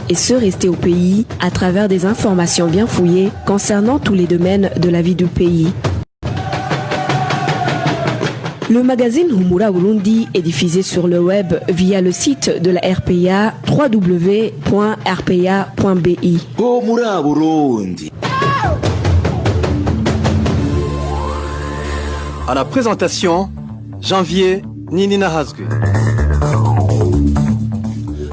et ceux restés au pays à travers des informations bien fouillées concernant tous les domaines de la vie du pays. Le magazine Humura Burundi est diffusé sur le web via le site de la RPA www.rpa.bi. Humura Burundi. À la présentation, Janvier Ninina Hazgue.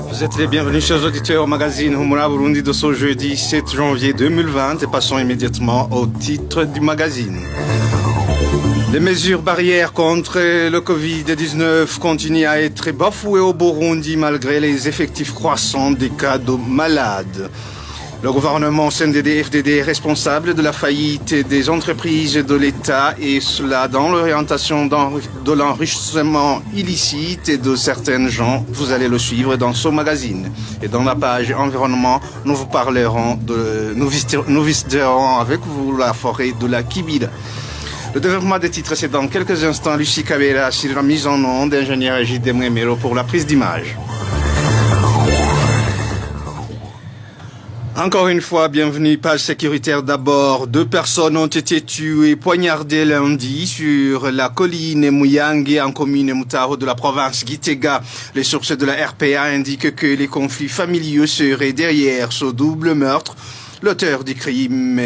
Vous êtes les bienvenus, chers auditeurs, au magazine Humura Burundi de ce jeudi 7 janvier 2020 et passons immédiatement au titre du magazine. Les mesures barrières contre le Covid-19 continuent à être bafouées au Burundi malgré les effectifs croissants des cas de malades. Le gouvernement CNDD-FDD est responsable de la faillite des entreprises de l'État et cela dans l'orientation de l'enrichissement illicite et de certains gens. Vous allez le suivre dans ce magazine. Et dans la page environnement, nous vous parlerons nous visiterons avec vous la forêt de la Kibila. Le développement des titres, c'est dans quelques instants. Lucie Kabela sur la mise en onde, ingénieur Egide Mwemero pour la prise d'image. Encore une fois, bienvenue, page sécuritaire d'abord. 2 personnes ont été tuées, poignardées lundi sur la colline Muyange en commune Mutaro de la province Gitega. Les sources de la RPA indiquent que les conflits familiaux seraient derrière ce double meurtre. L'auteur du crime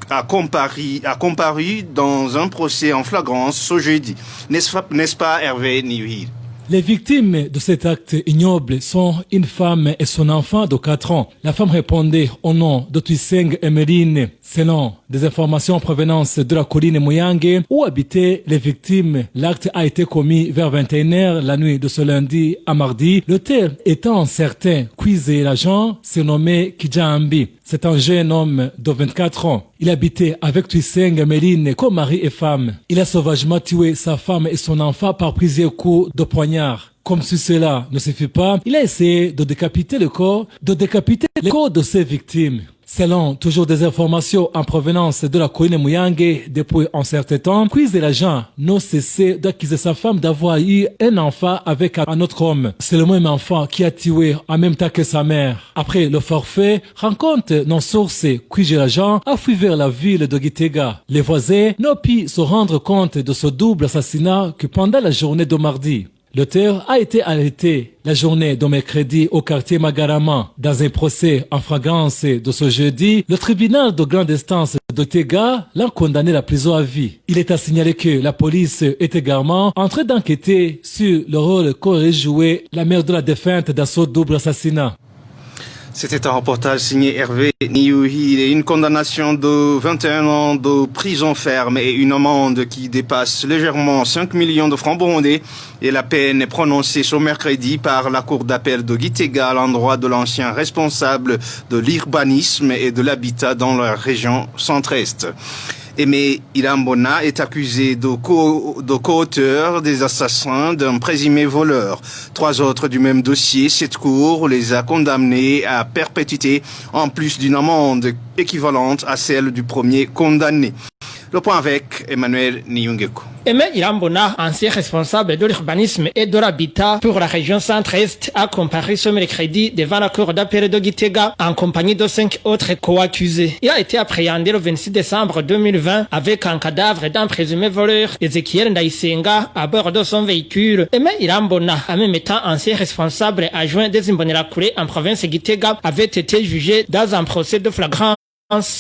a comparu dans un procès en flagrance ce jeudi. N'est-ce pas Hervé Niuhir? Les victimes de cet acte ignoble sont une femme et son enfant de 4 ans. La femme répondait au nom de Tuiseng Emeline. Selon des informations en provenance de la colline Muyange où habitaient les victimes, l'acte a été commis vers 21h la nuit de ce lundi à mardi. L'auteur étant incertain, cuisé l'agent surnommé Kijambi. C'est un jeune homme de 24 ans. Il habitait avec Tuiseng Emeline comme mari et femme. Il a sauvagement tué sa femme et son enfant par plusieurs coups de poignard. Comme si cela ne suffit pas, il a essayé de décapiter le corps de ses victimes. Selon toujours des informations en provenance de la colline Muyange, depuis un certain temps, Quiz et l'agent n'ont cessé d'accuser sa femme d'avoir eu un enfant avec un autre homme. C'est le même enfant qui a tué en même temps que sa mère. Après le forfait, rencontre nos sources, Quiz et l'agent a fui vers la ville de Gitega. Les voisins n'ont pu se rendre compte de ce double assassinat que pendant la journée de mardi. L'auteur a été arrêté la journée de mercredi au quartier Magarama. Dans un procès en flagrance de ce jeudi, le tribunal de grande instance de Tega l'a condamné à la prison à vie. Il est à signaler que la police est également en train d'enquêter sur le rôle qu'aurait joué la mère de la défunte dans ce double assassinat. C'était un reportage signé Hervé Niuhir et une condamnation de 21 ans de prison ferme et une amende qui dépasse légèrement 5 millions de francs burundais. Et la peine est prononcée ce mercredi par la cour d'appel de Gitega à l'endroit de l'ancien responsable de l'urbanisme et de l'habitat dans la région centre-est. Aimé Irambona est accusé de co-auteur des assassins d'un présumé voleur. 3 autres du même dossier, cette cour les a condamnés à perpétuité en plus d'une amende équivalente à celle du premier condamné. Le point avec Emmanuel Niyungeko. Aimé Irambona, ancien responsable de l'urbanisme et de l'habitat pour la région centre-est, a comparu ce mercredi devant la cour d'appel de Gitega en compagnie de 5 autres co-accusés. Il a été appréhendé le 26 décembre 2020 avec un cadavre d'un présumé voleur, Ezekiel Ndaisenga, à bord de son véhicule. Aimé Irambona, en même temps ancien responsable adjoint des Imbonerakure en province Gitega, avait été jugé dans un procès de flagrance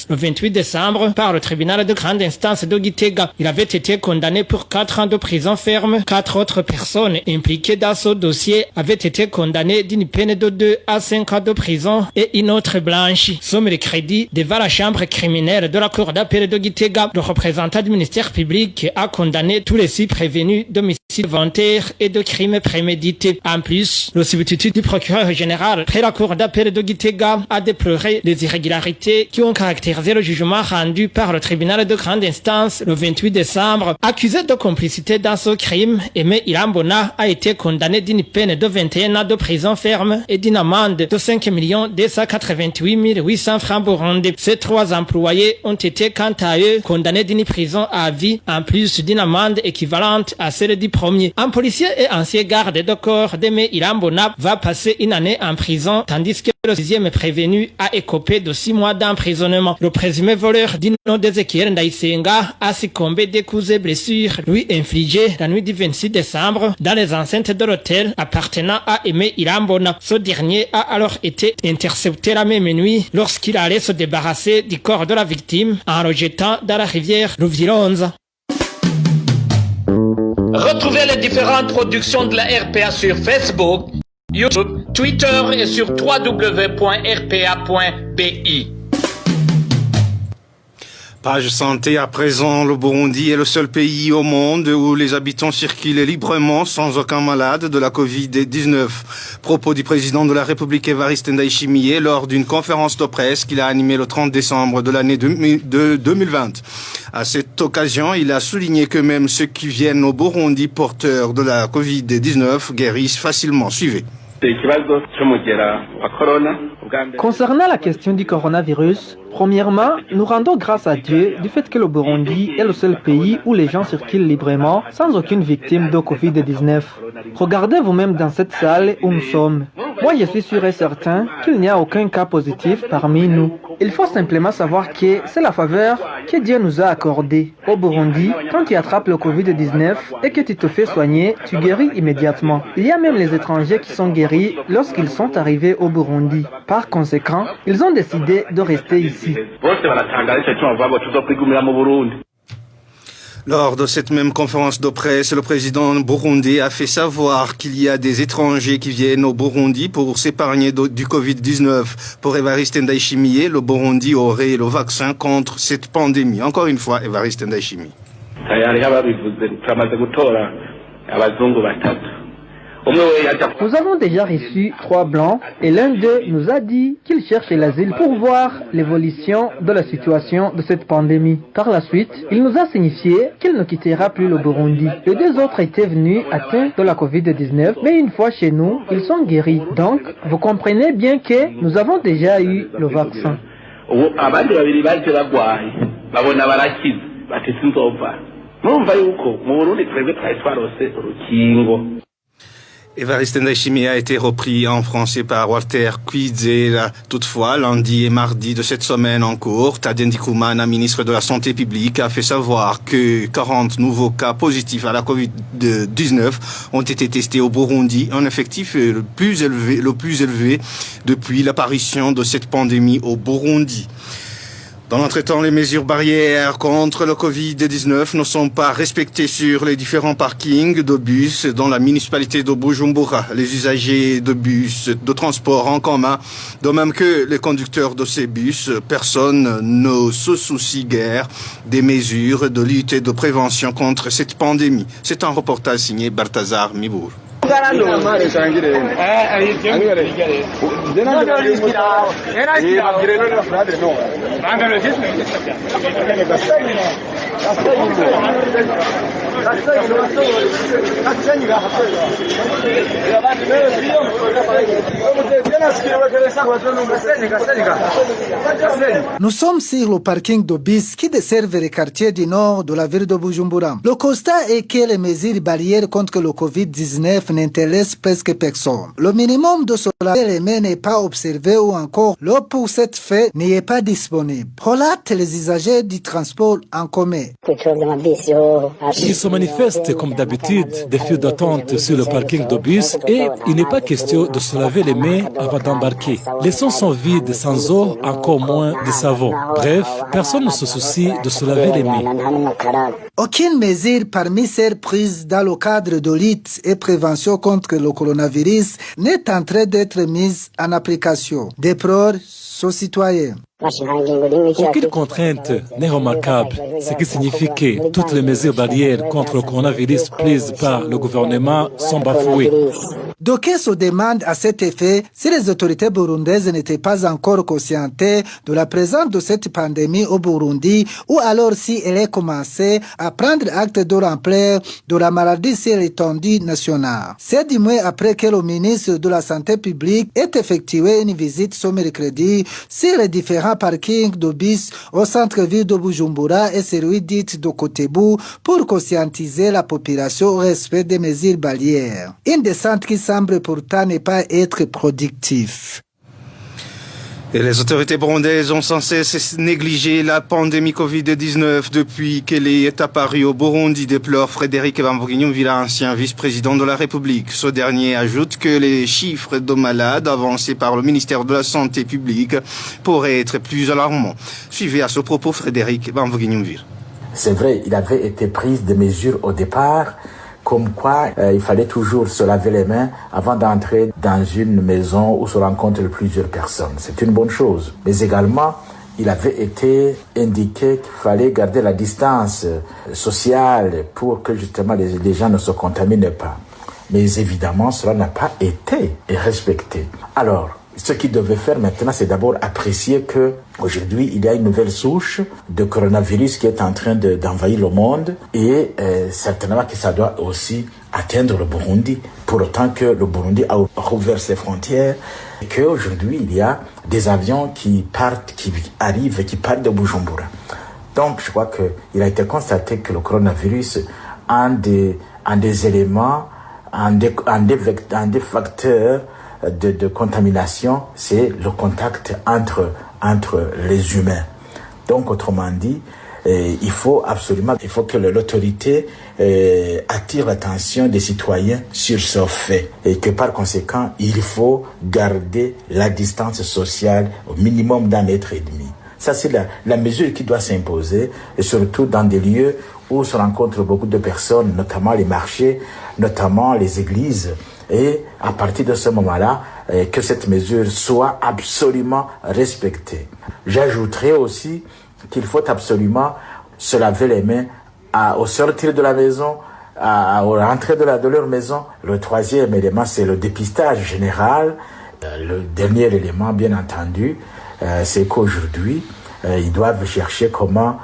le 28 décembre par le tribunal de grande instance de Gitega. Il avait été condamné pour 4 ans de prison ferme. 4 autres personnes impliquées dans ce dossier avaient été condamnées d'une peine de 2 à 5 ans de prison et une autre blanchie. Ce mercredi, devant la chambre criminelle de la cour d'appel de Gitega, le représentant du ministère public a condamné tous les 6 prévenus d'homicide volontaire et de crimes prémédités. En plus, le substitut du procureur général près la cour d'appel de Gitega a déploré les irrégularités qui ont caractérisé le jugement rendu par le tribunal de grande instance le 28 décembre. Accusé de complicité dans ce crime, Aimé Irambona a été condamné d'une peine de 21 ans de prison ferme et d'une amende de 5 288 800 francs burundais. Ces 3 employés ont été quant à eux condamnés d'une prison à vie en plus d'une amende équivalente à celle du premier. Un policier et ancien garde de corps d'Aimé Irambona va passer une année en prison, tandis que le 6e prévenu a écopé de 6 mois d'emprisonnement. Le présumé voleur du nom d'Ezekiel Ndaïsenga a succombé des coups et blessures lui infligées la nuit du 26 décembre dans les enceintes de l'hôtel appartenant à Aimé Irambona. Ce dernier a alors été intercepté la même nuit lorsqu'il allait se débarrasser du corps de la victime en le jetant dans la rivière Louvironza. Retrouvez les différentes productions de la RPA sur Facebook, YouTube, Twitter et sur www.rpa.bi. Page santé à présent, le Burundi est le seul pays au monde où les habitants circulent librement sans aucun malade de la Covid-19. Propos du président de la République Evariste Ndayishimiye lors d'une conférence de presse qu'il a animée le 30 décembre de l'année 2020. À cette occasion, il a souligné que même ceux qui viennent au Burundi porteurs de la Covid-19 guérissent facilement. Suivez. Concernant la question du coronavirus, premièrement, nous rendons grâce à Dieu du fait que le Burundi est le seul pays où les gens circulent librement sans aucune victime de Covid-19. Regardez vous-même dans cette salle où nous sommes. Moi, je suis sûr et certain qu'il n'y a aucun cas positif parmi nous. Il faut simplement savoir que c'est la faveur que Dieu nous a accordée. Au Burundi, quand tu attrapes le Covid-19 et que tu te fais soigner, tu guéris immédiatement. Il y a même les étrangers qui sont guéris lorsqu'ils sont arrivés au Burundi. Par conséquent, ils ont décidé de rester ici. Lors de cette même conférence de presse, le président burundais a fait savoir qu'il y a des étrangers qui viennent au Burundi pour s'épargner du Covid-19. Pour Evariste Ndayishimiye, le Burundi aurait le vaccin contre cette pandémie. Encore une fois, Evariste Ndayishimiye. Nous avons déjà reçu 3 blancs et l'un d'eux nous a dit qu'il cherchait l'asile pour voir l'évolution de la situation de cette pandémie. Par la suite, il nous a signifié qu'il ne quittera plus le Burundi. Les 2 autres étaient venus atteints de la Covid-19, mais une fois chez nous, ils sont guéris. Donc, vous comprenez bien que nous avons déjà eu le vaccin. Evariste Ndayishimiye a été repris en français par Walter Kwizera. Toutefois, lundi et mardi de cette semaine en cours, Tadien Ndikumana, ministre de la Santé publique, a fait savoir que 40 nouveaux cas positifs à la Covid-19 ont été testés au Burundi, un effectif le plus élevé depuis l'apparition de cette pandémie au Burundi. Dans l'entretemps, les mesures barrières contre le Covid-19 ne sont pas respectées sur les différents parkings de bus dans la municipalité de Bujumbura. Les usagers de bus de transport en commun, de même que les conducteurs de ces bus, personne ne se soucie guère des mesures de lutte et de prévention contre cette pandémie. C'est un reportage signé Balthazar Mibour. Nous sommes sur le parking de bus qui dessert les quartiers du nord de la ville de Bujumbura. Le constat est que les mesures barrières contre le Covid-19 n'intéressent presque personne. Le minimum de cela n'est pas observé ou encore l'eau pour cette fête n'est pas disponible. Relate les usagers du transport en commun. Il se manifeste comme d'habitude des files d'attente sur le parking de bus et il n'est pas question de se laver les mains avant d'embarquer. Les sons sont vides, sans eau, encore moins de savon. Bref, personne ne se soucie de se laver les mains. Aucune mesure parmi celles prises dans le cadre de lutte et prévention contre le coronavirus n'est en train d'être mise en application. Déplore ce citoyen. Aucune contrainte n'est remarquable, ce qui signifie que toutes les mesures barrières contre le coronavirus prises par le gouvernement sont bafouées. D'aucuns se demandent à cet effet si les autorités burundaises n'étaient pas encore conscientes de la présence de cette pandémie au Burundi ou alors si elle est commencé à prendre acte de l'ampleur de la maladie sur l'étendue nationale. C'est 10 mois après que le ministre de la Santé publique ait effectué une visite ce mercredi sur les différents parkings de bus au centre-ville de Bujumbura et celui dit de Kotebu pour conscientiser la population au respect des mesures barrières. Une descente qui semble pourtant ne pas être productive. Et les autorités burundaises ont sans cesse négligé la pandémie Covid-19 depuis qu'elle est apparue au Burundi, déplore Frédéric Bamvuginyumvira, ancien vice-président de la République. Ce dernier ajoute que les chiffres de malades avancés par le ministère de la Santé publique pourraient être plus alarmants. Suivez à ce propos Frédéric Bamvuginyumvira. C'est vrai, il avait été pris des mesures au départ, comme quoi il fallait toujours se laver les mains avant d'entrer dans une maison où se rencontrent plusieurs personnes. C'est une bonne chose. Mais également, il avait été indiqué qu'il fallait garder la distance sociale pour que justement les gens ne se contaminent pas. Mais évidemment, cela n'a pas été respecté. Alors, ce qu'il devait faire maintenant, c'est d'abord apprécier que aujourd'hui il y a une nouvelle souche de coronavirus qui est en train d'envahir le monde et certainement que ça doit aussi atteindre le Burundi. Pour autant que le Burundi a ouvert ses frontières et qu'aujourd'hui il y a des avions qui arrivent et qui partent de Bujumbura. Donc je crois qu'il a été constaté que le coronavirus a des éléments, des facteurs de contamination, c'est le contact entre les humains. Donc, autrement dit, il faut que l'autorité attire l'attention des citoyens sur ce fait et que par conséquent, il faut garder la distance sociale au minimum d'1,5 mètre. Ça, c'est la mesure qui doit s'imposer et surtout dans des lieux où se rencontrent beaucoup de personnes, notamment les marchés, notamment les églises. Et à partir de ce moment-là, que cette mesure soit absolument respectée. J'ajouterai aussi qu'il faut absolument se laver les mains au sortir de la maison, au rentrer de leur maison. Le troisième élément, c'est le dépistage général. Le dernier élément, bien entendu, c'est qu'aujourd'hui, ils doivent chercher comment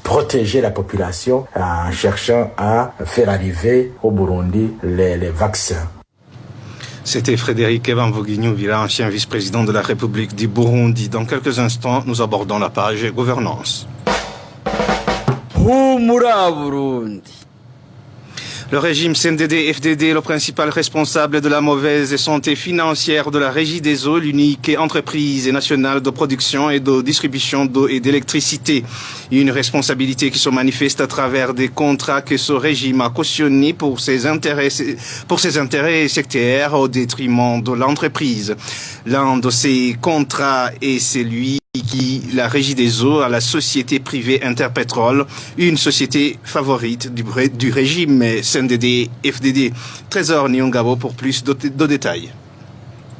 protéger la population en cherchant à faire arriver au Burundi les vaccins. C'était Frédéric Bamvuginyumvira, ancien vice-président de la République du Burundi. Dans quelques instants, nous abordons la page gouvernance. Humura Burundi. Le régime CNDD-FDD, le principal responsable de la mauvaise santé financière de la Régie des eaux, l'unique entreprise nationale de production et de distribution d'eau et d'électricité. Une responsabilité qui se manifeste à travers des contrats que ce régime a cautionnés pour ses intérêts sectaires au détriment de l'entreprise. L'un de ces contrats est celui qui la Régie des eaux à la société privée Interpétrole, une société favorite du régime CNDD-FDD. Trésor Nyongabo pour plus de détails.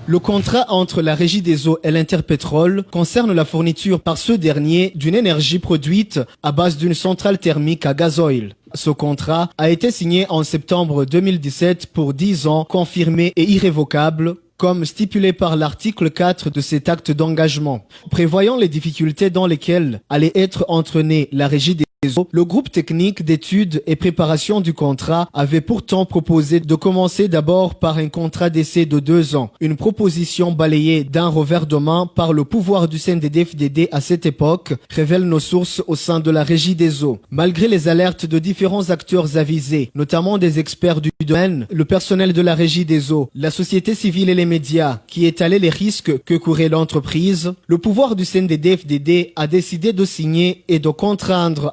Le contrat entre la Régie des eaux et l'Interpétrole concerne la fourniture par ce dernier d'une énergie produite à base d'une centrale thermique à gazoil. Ce contrat a été signé en septembre 2017 pour 10 ans, confirmé et irrévocable, comme stipulé par l'article 4 de cet acte d'engagement. Prévoyant les difficultés dans lesquelles allait être entraînée la Régie des eaux, le groupe technique d'études et préparation du contrat avait pourtant proposé de commencer d'abord par un contrat d'essai de 2 ans. Une proposition balayée d'un revers de main par le pouvoir du CNDD-FDD à cette époque, révèlent nos sources au sein de la Régie des eaux. Malgré les alertes de différents acteurs avisés, notamment des experts du domaine, le personnel de la Régie des eaux, la société civile et les médias, qui étalaient les risques que courait l'entreprise, le pouvoir du CNDD-FDD a décidé de signer et de contraindre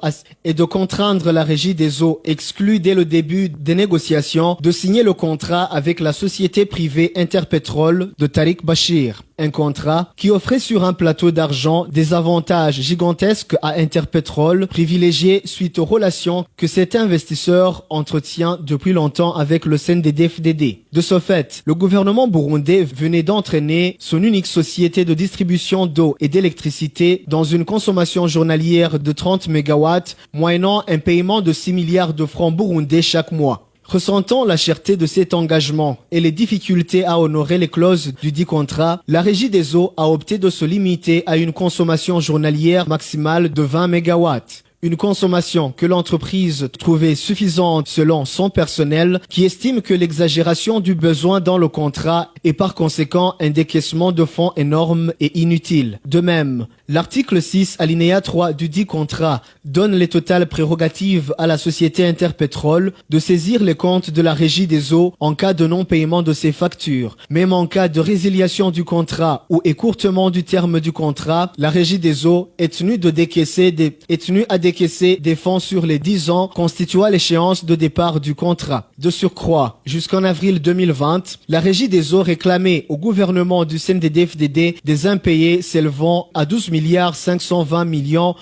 la Régie des eaux, exclue dès le début des négociations, de signer le contrat avec la société privée Interpétrole de Tariq Bachir. Un contrat qui offrait sur un plateau d'argent des avantages gigantesques à Interpétrole, privilégié suite aux relations que cet investisseur entretient depuis longtemps avec le CNDD-FDD. De ce fait, le gouvernement burundais venait d'entraîner son unique société de distribution d'eau et d'électricité dans une consommation journalière de 30 MW, moyennant un paiement de 6 milliards de francs burundais chaque mois. Ressentant la cherté de cet engagement et les difficultés à honorer les clauses du dit contrat, la Régie des eaux a opté de se limiter à une consommation journalière maximale de 20 MW. Une consommation que l'entreprise trouvait suffisante selon son personnel qui estime que l'exagération du besoin dans le contrat est par conséquent un décaissement de fonds énorme et inutile. De même, l'article 6 alinéa 3 du dit contrat donne les totales prérogatives à la société Interpétrole de saisir les comptes de la Régie des eaux en cas de non-paiement de ses factures. Même en cas de résiliation du contrat ou écourtement du terme du contrat, la Régie des eaux est tenue à décaisser des fonds sur les 10 ans constituant l'échéance de départ du contrat. De surcroît, jusqu'en avril 2020, la Régie des eaux réclamait au gouvernement du CNDD-FDD des impayés s'élevant à 12 520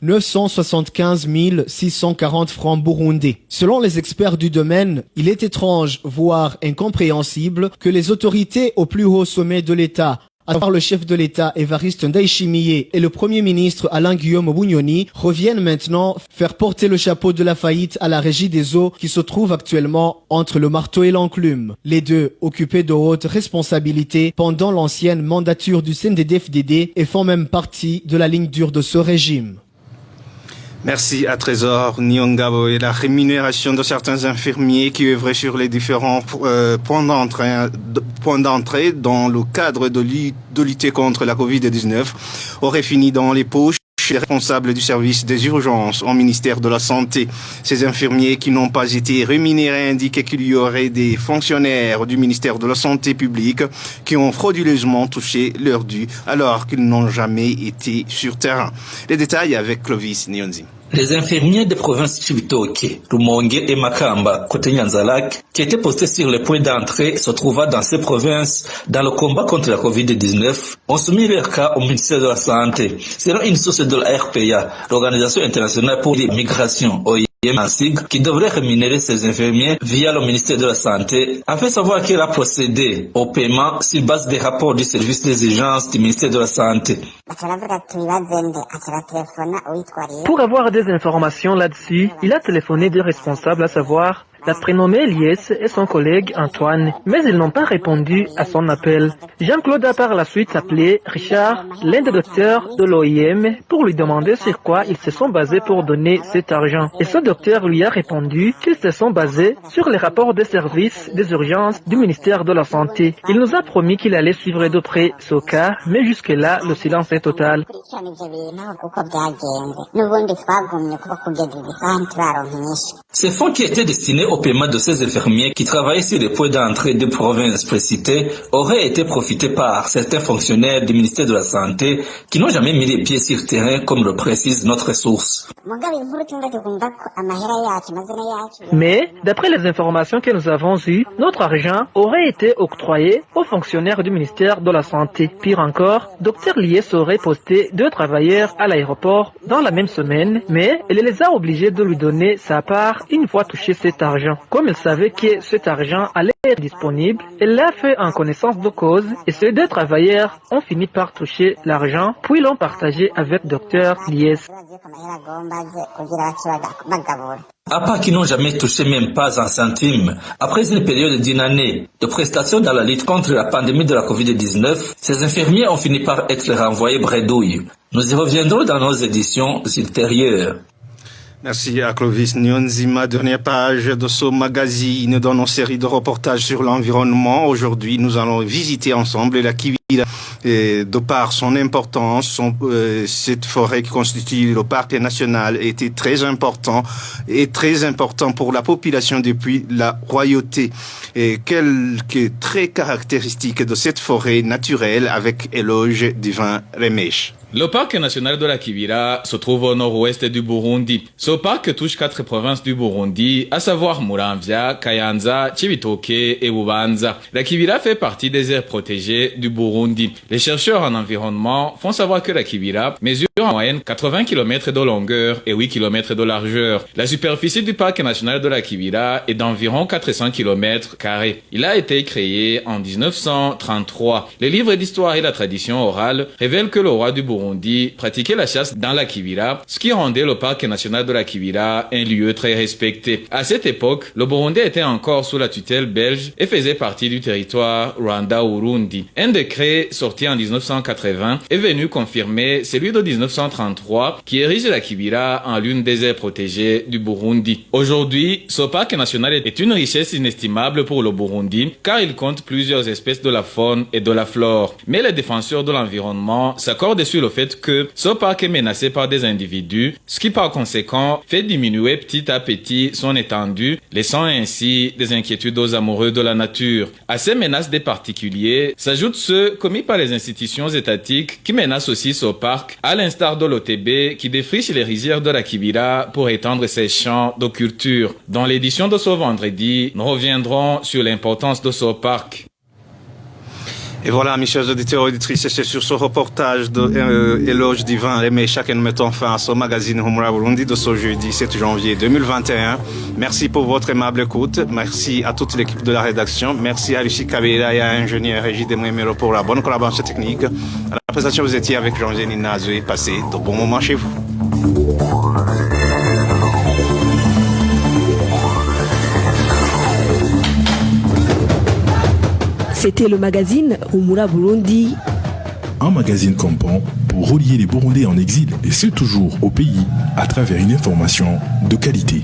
975 640 francs burundais. Selon les experts du domaine, il est étrange, voire incompréhensible, que les autorités au plus haut sommet de l'État, à savoir le chef de l'État Évariste Ndayishimiye et le Premier ministre Alain-Guillaume Bunyoni, reviennent maintenant faire porter le chapeau de la faillite à la Régie des eaux qui se trouve actuellement entre le marteau et l'enclume. Les deux occupaient de hautes responsabilités pendant l'ancienne mandature du CNDD-FDD et font même partie de la ligne dure de ce régime. Merci à Trésor Nyongabo. Et la rémunération de certains infirmiers qui œuvraient sur les différents points d'entrée dans le cadre de lutter contre la Covid-19 aurait fini dans les poches des responsables du service des urgences au ministère de la Santé. Ces infirmiers qui n'ont pas été rémunérés indiquent qu'il y aurait des fonctionnaires du ministère de la Santé publique qui ont frauduleusement touché leur dû alors qu'ils n'ont jamais été sur terrain. Les détails avec Clovis Nyonzi. Les infirmiers des provinces Chibitoke, Rumongue et Makamba, côté Nyanzalak, qui étaient postés sur les points d'entrée se trouvant dans ces provinces dans le combat contre la Covid-19, ont soumis leur cas au ministère de la Santé. Selon une source de la RPA, l'Organisation internationale pour les migrations, qui devrait rémunérer ces infirmiers via le ministère de la Santé, a fait savoir qu'elle a procédé au paiement sur base des rapports du service des urgences du ministère de la Santé. Pour avoir des informations là-dessus, il a téléphoné deux responsables, à savoir la prénommée Lies et son collègue Antoine, mais ils n'ont pas répondu à son appel. Jean-Claude a par la suite appelé Richard, l'un des docteurs de l'OIM, pour lui demander sur quoi ils se sont basés pour donner cet argent. Et ce docteur lui a répondu qu'ils se sont basés sur les rapports des services des urgences du ministère de la Santé. Il nous a promis qu'il allait suivre de près ce cas, mais jusque-là, le silence est total. Ces fonds qui étaient destinés au paiement de ces infirmiers qui travaillaient sur les points d'entrée des provinces précitées auraient été profités par certains fonctionnaires du ministère de la Santé qui n'ont jamais mis les pieds sur le terrain, comme le précise notre source. Mais, d'après les informations que nous avons eues, notre argent aurait été octroyé aux fonctionnaires du ministère de la Santé. Pire encore, Dr Lies aurait posté 2 travailleurs à l'aéroport dans la même semaine, mais elle les a obligés de lui donner sa part une fois touché cet argent. Comme elle savait que cet argent allait être disponible, elle l'a fait en connaissance de cause et ces 2 travailleurs ont fini par toucher l'argent, puis l'ont partagé avec Dr Lies. À part qui n'ont jamais touché même pas un centime, après une période d'une année de prestations dans la lutte contre la pandémie de la Covid-19, ces infirmiers ont fini par être renvoyés bredouille. Nous y reviendrons dans nos éditions ultérieures. Merci à Clovis Nyonzi. Ma dernière page de ce magazine dans nos séries de reportages sur l'environnement. Aujourd'hui, nous allons visiter ensemble la Kivira. Et de par son importance, cette forêt qui constitue le parc national était très important pour la population depuis la royauté. Et quelques traits caractéristiques de cette forêt naturelle avec éloge divin Remesh. Le parc national de la Kivira se trouve au nord-ouest du Burundi. Ce parc touche 4 provinces du Burundi, à savoir Muramvya, Kayanza, Chibitoke et Bubanza. La Kivira fait partie des aires protégées du Burundi. Burundi. Les chercheurs en environnement font savoir que la Kibira mesure en moyenne 80 km de longueur et 8 km de largeur. La superficie du parc national de la Kibira est d'environ 400 km². Il a été créé en 1933. Les livres d'histoire et la tradition orale révèlent que le roi du Burundi pratiquait la chasse dans la Kibira, ce qui rendait le parc national de la Kibira un lieu très respecté. À cette époque, le Burundi était encore sous la tutelle belge et faisait partie du territoire Rwanda-Urundi. Un décret sorti en 1980 est venu confirmer celui de 1933 qui érige la Kibira en l'une des aires protégées du Burundi. Aujourd'hui, ce parc national est une richesse inestimable pour le Burundi car il compte plusieurs espèces de la faune et de la flore. Mais les défenseurs de l'environnement s'accordent sur le fait que ce parc est menacé par des individus, ce qui par conséquent fait diminuer petit à petit son étendue, laissant ainsi des inquiétudes aux amoureux de la nature. À ces menaces des particuliers s'ajoutent ceux commis par les institutions étatiques qui menacent aussi ce parc, à l'instar de l'OTB qui défriche les rizières de la Kibira pour étendre ses champs de culture. Dans l'édition de ce vendredi, nous reviendrons sur l'importance de ce parc. Et voilà, mes chers auditeurs et auditrices, c'est sur ce reportage de Éloge Divin Aimé Chaque nous mettons fin à ce magazine Humura Burundi de ce jeudi 7 janvier 2021. Merci pour votre aimable écoute. Merci à toute l'équipe de la rédaction. Merci à Lucie Kabela et à l'ingénieur Régis Demouemero pour la bonne collaboration technique. À la présentation, vous étiez avec Jean-Génie Nazoué. Passez de bons moments chez vous. C'était le magazine Humura Burundi. Un magazine comprend pour relier les Burundais en exil et ceux toujours au pays à travers une information de qualité.